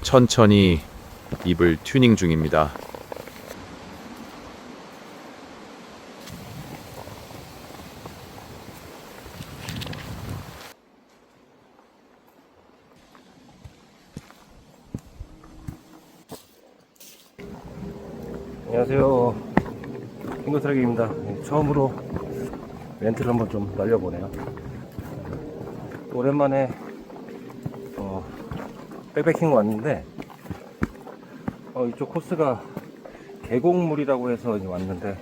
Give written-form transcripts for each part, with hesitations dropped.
천천히 입을 튜닝 중입니다. 안녕하세요, 킹거트랙입니다. 처음으로 멘트를 한번 좀 날려보네요. 오랜만에 백패킹 왔는데 이쪽 코스가 계곡물이라고 해서 이제 왔는데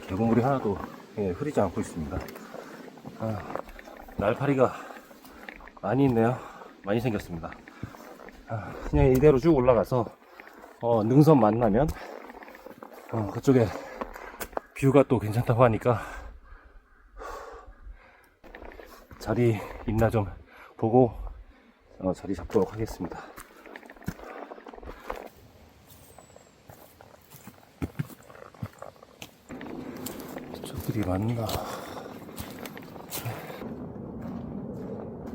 계곡물이 하나도 흐리지 않고 있습니다. 날파리가 많이 있네요. 많이 생겼습니다. 그냥 이대로 쭉 올라가서 능선 만나면 그쪽에 뷰가 또 괜찮다고 하니까 자리 있나 좀 보고 자리 잡도록 하겠습니다. 이쪽들이 맞나?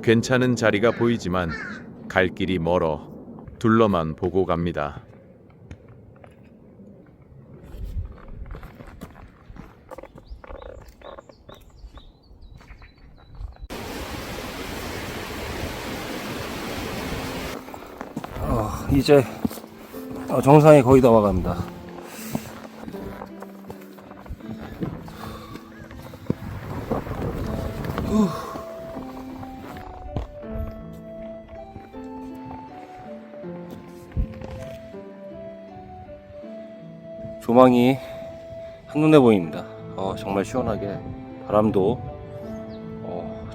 괜찮은 자리가 보이지만 갈 길이 멀어 둘러만 보고 갑니다. 이제 정상에 거의 다 와갑니다. 조망이 한눈에 보입니다. 정말 시원하게 바람도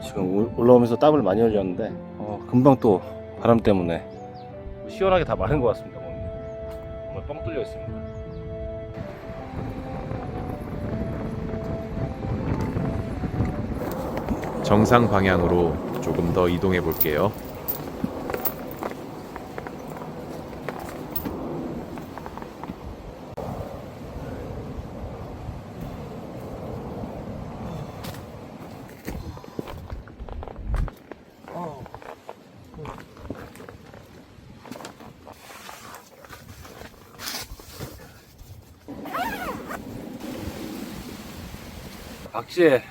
지금 올라오면서 땀을 많이 흘렸는데 금방 또 바람 때문에 시원하게 다 마른 것 같습니다. 정말 뻥 뚫려 있습니다. 정상 방향으로 조금 더 이동해 볼게요. 박지에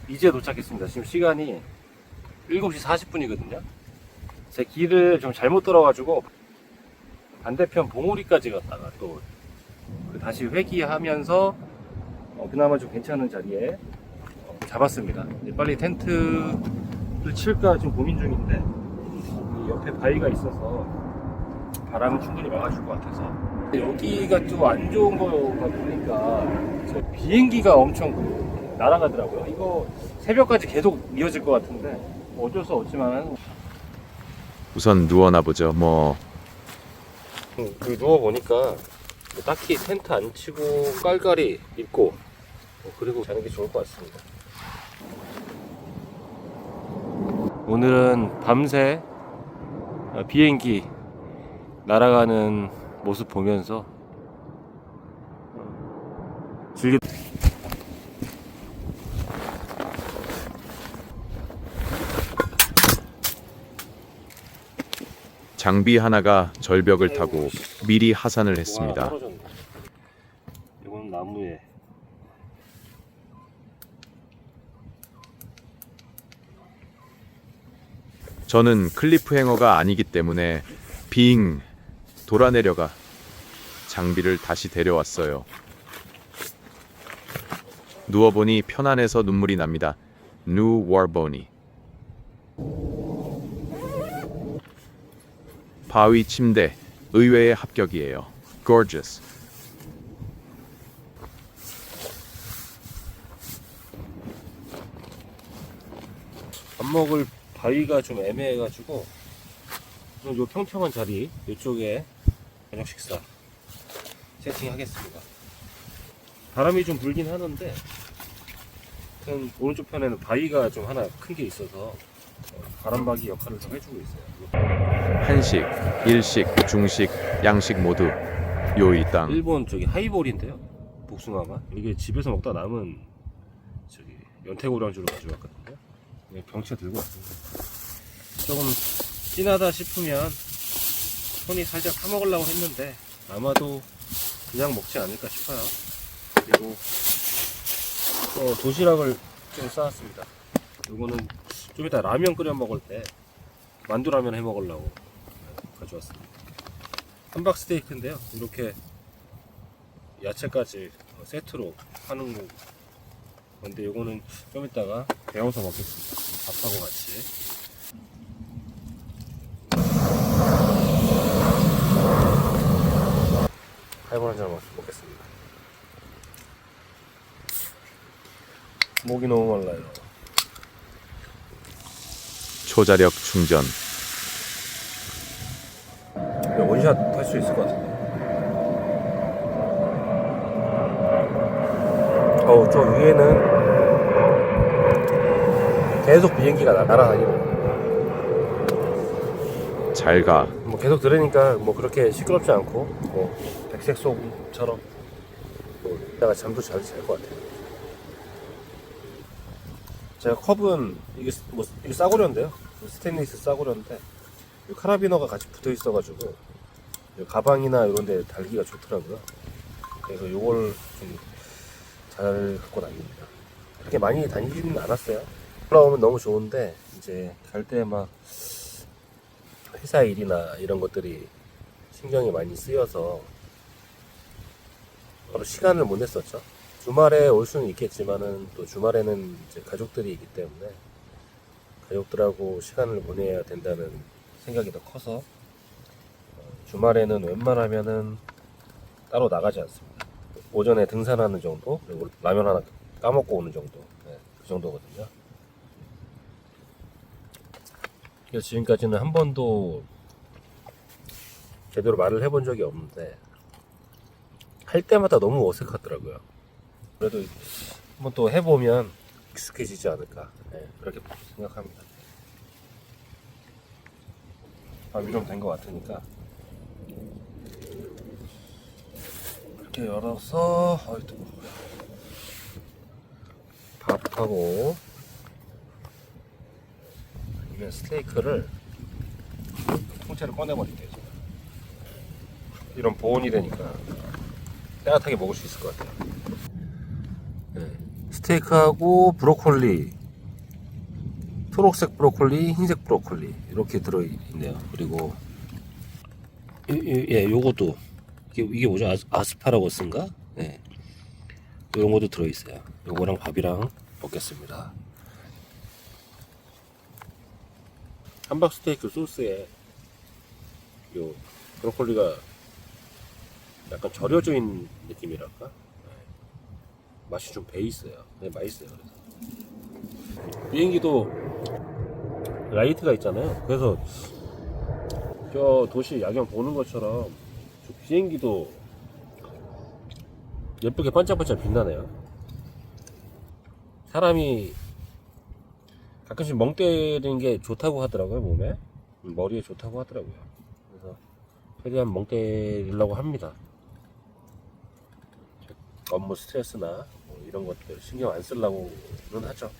이제 도착했습니다. 지금 시간이 7시 40분이거든요. 제 길을 좀 잘못 들어가지고 반대편 봉우리까지 갔다가 또 다시 회귀하면서 그나마 좀 괜찮은 자리에 잡았습니다. 빨리 텐트를 칠까 지금 고민 중인데 이 옆에 바위가 있어서 바람은 충분히 막아줄 것 같아서 여기가 좀 안 좋은 거가 보니까 저 비행기가 엄청 날아가더라고요. 이거 새벽까지 계속 이어질 것 같은데 어쩔 수 없지만 우선 누워나 보죠. 누워 보니까 딱히 텐트 안 치고 깔깔이 입고 그리고 자는 게 좋을 것 같습니다. 오늘은 밤새 비행기 날아가는 모습 보면서 즐겨. 장비 하나가 절벽을 타고 미리 하산을 했습니다. 이건 나무에 저는 클리프 행어가 아니기 때문에 빙 돌아내려가 장비를 다시 데려왔어요. 누워보니 편안해서 눈물이 납니다. 뉴 워보니. 바위 침대 의외의 합격이에요. Gorgeous. 밥 먹을 바위가 좀 애매해가지고 요 평평한 자리 이쪽에 저녁 식사 세팅하겠습니다. 바람이 좀 불긴 하는데 오른쪽 편에는 바위가 좀 하나 큰 게 있어서 바람막이 역할을 좀 해주고 있어요. 한식, 일식, 중식, 양식 모두 요 이 땅. 일본 저기 하이볼인데요. 복숭아가 이게 집에서 먹다 남은 저기 연태고량주를 가져왔거든요. 병채 들고 왔습니다. 조금 진하다 싶으면 손이 살짝 타먹으려고 했는데 아마도 그냥 먹지 않을까 싶어요. 그리고 또 도시락을 좀 싸왔습니다. 이거는 좀 이따 라면 끓여 먹을 때 만두라면 해 먹으려고 가져왔습니다. 함박 스테이크인데요. 이렇게 야채까지 세트로 하는 거 건데 이거는 좀 이따가 데워서 먹겠습니다. 밥하고 같이. 하이볼 한잔 먹겠습니다. 목이 너무 말라요. 초자력 충전. 원샷 할 수 있을 것 같은데. 저 위에는 계속 비행기가 날아다니고 잘 가. 뭐 계속 들으니까 뭐 그렇게 시끄럽지 않고 뭐 백색 소음처럼 뭐 이따가 잠도 잘 잘 것 같아요. 제가 컵은 이게 싸구려인데요. 스테인리스 싸구려인데 이 카라비너가 같이 붙어 있어가지고 가방이나 이런데 달기가 좋더라고요. 그래서 이걸 좀 잘 갖고 다닙니다. 그렇게 많이 다니지는 않았어요. 올라오면 너무 좋은데 이제 갈 때 막 회사 일이나 이런 것들이 신경이 많이 쓰여서 바로 시간을 못 냈었죠. 주말에 올 수는 있겠지만은 또 주말에는 이제 가족들이 있기 때문에 가족들하고 시간을 보내야 된다는 생각이 더 커서 주말에는 웬만하면은 따로 나가지 않습니다. 오전에 등산하는 정도, 그리고 라면 하나 까먹고 오는 정도, 네, 그 정도거든요. 그래서 지금까지는 한 번도 제대로 말을 해본 적이 없는데 할 때마다 너무 어색하더라고요. 그래도 한번 또 해보면 익숙해지지 않을까, 네, 그렇게 생각합니다. 밥이 좀 된 것 같으니까 이렇게 열어서 밥하고 아니면 스테이크를 통째로 꺼내버릴게요. 이런 보온이 되니까 따뜻하게 먹을 수 있을 것 같아요. 네. 스테이크하고 브로콜리, 초록색 브로콜리, 흰색 브로콜리 이렇게 들어있네요. 그리고 요것도 이게 뭐죠? 아스파라거스인가? 네. 이런 것도 들어있어요. 요거랑 밥이랑 먹겠습니다. 함박 스테이크 소스에 요 브로콜리가 약간 절여져 있는 느낌이랄까? 네. 맛이 좀 배있어요. 네, 맛있어요. 그래서 비행기도 라이트가 있잖아요. 그래서 저 도시 야경 보는 것처럼 저 비행기도 예쁘게 반짝반짝 빛나네요. 사람이 가끔씩 멍 때리는 게 좋다고 하더라고요. 몸에 머리에 좋다고 하더라고요. 그래서 최대한 멍 때리려고 합니다. 업무 스트레스나 뭐 이런 것들 신경 안 쓰려고는 하죠.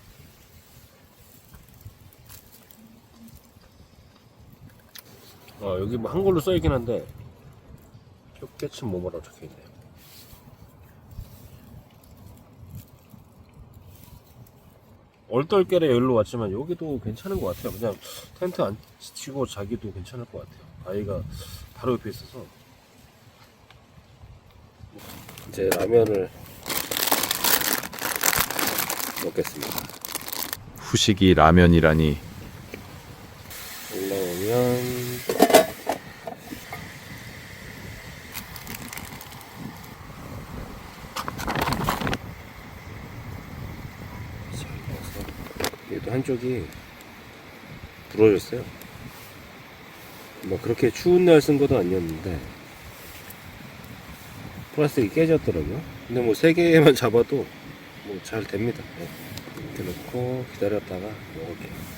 여기 뭐 한글로 써있긴 한데 뼈깨침 뭐뭐라고 적혀있네요. 얼떨결에 여기로 왔지만 여기도 괜찮은 것 같아요. 그냥 텐트 안 치고 자기도 괜찮을 것 같아요. 아이가 바로 옆에 있어서. 이제 라면을 먹겠습니다. 후식이 라면이라니. 올라오면 얘도 한쪽이 부러졌어요. 뭐 그렇게 추운 날 쓴 것도 아니었는데 플라스틱이 깨졌더라고요. 근데 뭐 3개만 잡아도 뭐 잘 됩니다. 네. 이렇게 놓고 기다렸다가 먹을게요.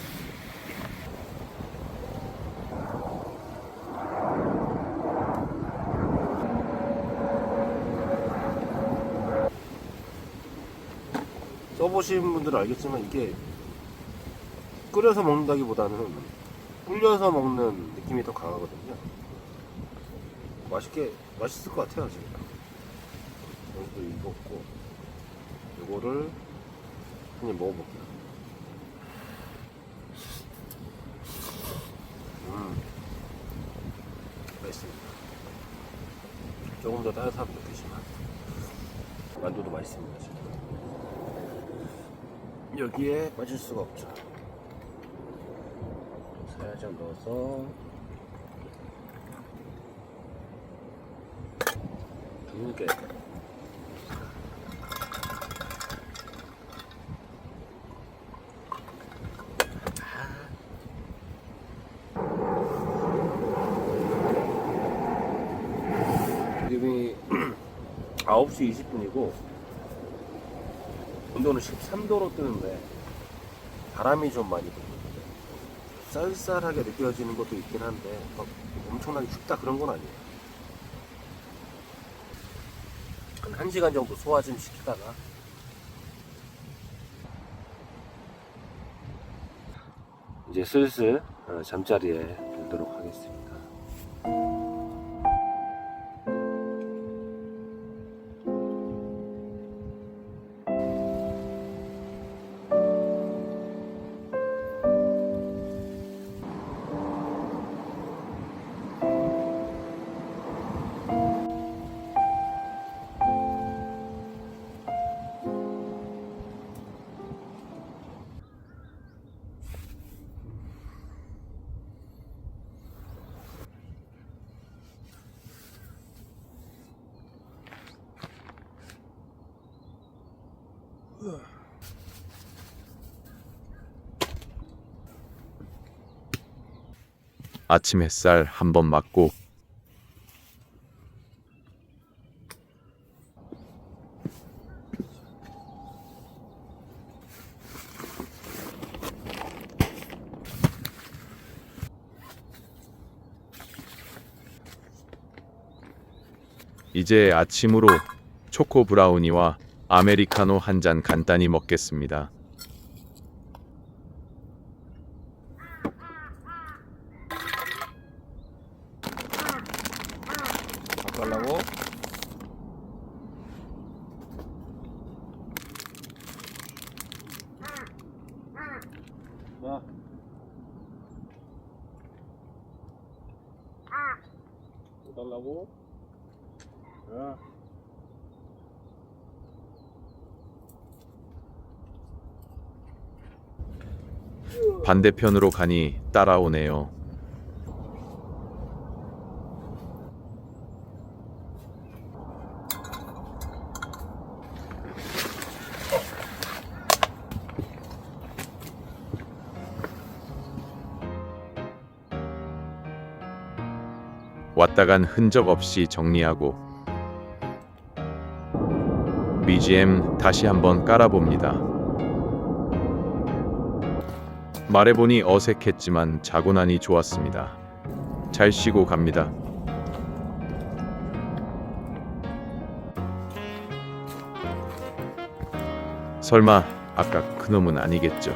써보신 분들은 알겠지만 이게 끓여서 먹는다기보다는 불려서 먹는 느낌이 더 강하거든요. 맛있을 것 같아요 지금. 여기도 익었고 이거를 한입 먹어볼게요. 맛있습니다. 조금 더 따뜻하면 좋겠지만 만두도 맛있습니다 지금. 여기에 빠질 수가 없죠. 살짝 넣어서 두 개. 지금이 9시 20분이고 온도는 13도로 뜨는데 바람이 좀 많이 불고 쌀쌀하게 느껴지는 것도 있긴 한데 막 엄청나게 춥다 그런 건 아니에요. 한 1시간 정도 소화 좀 시키다가 이제 슬슬 잠자리에 들도록 하겠습니다. 아침 햇살 한 번 맞고 이제 아침으로 초코 브라우니와 아메리카노 한 잔 간단히 먹겠습니다. 달라고? 자. 또 달라고? 자. 반대편으로 가니 따라오네요. 왔다 간 흔적 없이 정리하고 BGM 다시 한번 깔아봅니다. 말해보니 어색했지만 자고 나니 좋았습니다. 잘 쉬고 갑니다. 설마 아까 그놈은 아니겠죠?